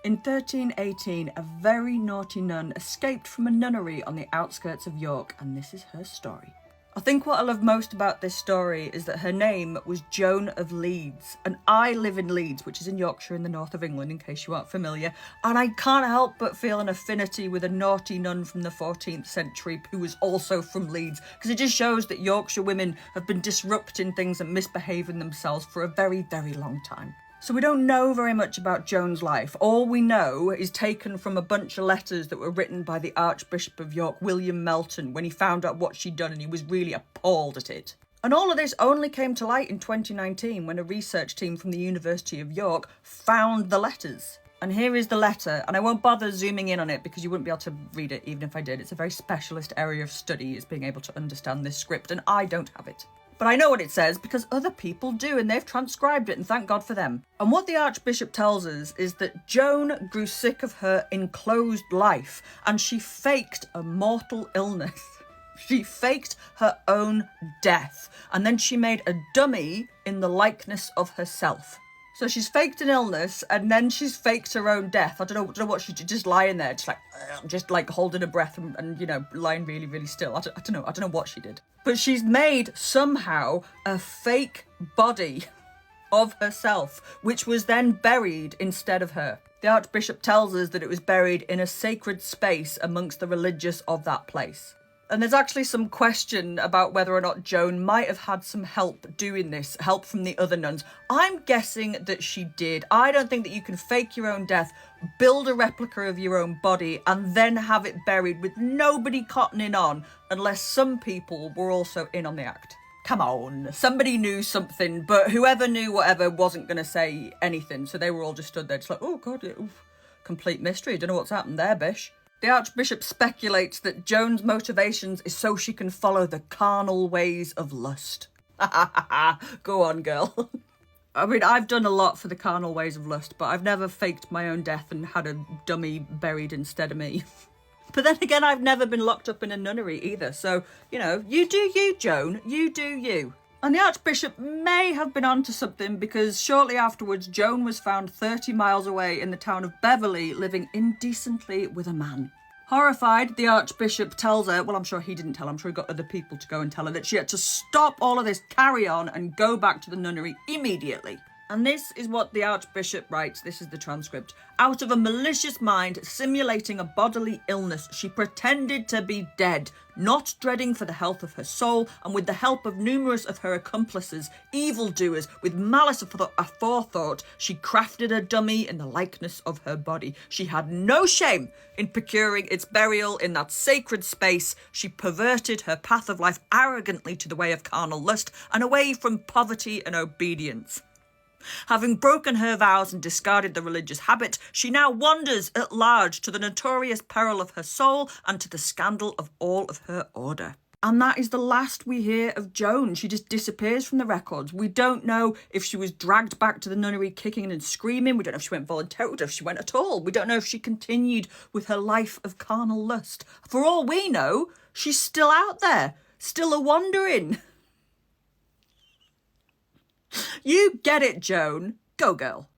In 1318, a very naughty nun escaped from a nunnery on the outskirts of York, and this is her story. I think what I love most about this story is that her name was Joan of Leeds, and I live in Leeds, which is in Yorkshire in the north of England, in case you aren't familiar, and I can't help but feel an affinity with a naughty nun from the 14th century who was also from Leeds, because it just shows that Yorkshire women have been disrupting things and misbehaving themselves for a very, very long time. So we don't know very much about Joan's life. All we know is taken from a bunch of letters that were written by the Archbishop of York, William Melton, when he found out what she'd done and he was really appalled at it. And all of this only came to light in 2019 when a research team from the University of York found the letters. And here is the letter, and I won't bother zooming in on it because you wouldn't be able to read it even if I did. It's a very specialist area of study, is being able to understand this script, and I don't have it. But I know what it says because other people do, and they've transcribed it, and thank God for them. And what the Archbishop tells us is that Joan grew sick of her enclosed life, and she faked a mortal illness. She faked her own death, and then she made a dummy in the likeness of herself. So she's faked an illness, and then she's faked her own death. I don't know what she did, just lying there, just like holding her breath and you know, lying really, really still. I don't know what she did. But she's made somehow a fake body of herself, which was then buried instead of her. The Archbishop tells us that it was buried in a sacred space amongst the religious of that place. And there's actually some question about whether or not Joan might have had some help doing this, help from the other nuns. I'm guessing that she did. I don't think that you can fake your own death, build a replica of your own body, and then have it buried with nobody cottoning on, unless some people were also in on the act. Come on, somebody knew something, but whoever knew whatever wasn't going to say anything, so they were all just stood there just like, oh God, complete mystery, don't know what's happened there, bish. The Archbishop speculates that Joan's motivations is so she can follow the carnal ways of lust. Go on, girl. I mean, I've done a lot for the carnal ways of lust, but I've never faked my own death and had a dummy buried instead of me. But then again, I've never been locked up in a nunnery either, so, you know, you do you, Joan, you do you. And the Archbishop may have been onto something because shortly afterwards, Joan was found 30 miles away in the town of Beverley, living indecently with a man. Horrified, the Archbishop tells her, well, I'm sure he didn't tell her, I'm sure he got other people to go and tell her, that she had to stop all of this carry on and go back to the nunnery immediately. And this is what the Archbishop writes, this is the transcript. Out of a malicious mind, simulating a bodily illness, she pretended to be dead, not dreading for the health of her soul, and with the help of numerous of her accomplices, evildoers, with malice aforethought, she crafted a dummy in the likeness of her body. She had no shame in procuring its burial in that sacred space. She perverted her path of life arrogantly to the way of carnal lust, and away from poverty and obedience. Having broken her vows and discarded the religious habit, she now wanders at large to the notorious peril of her soul and to the scandal of all of her order. And that is the last we hear of Joan. She just disappears from the records. We don't know if she was dragged back to the nunnery kicking and screaming. We don't know if she went voluntarily, or if she went at all. We don't know if she continued with her life of carnal lust. For all we know, she's still out there, still a-wandering. You get it, Joan. Go, girl.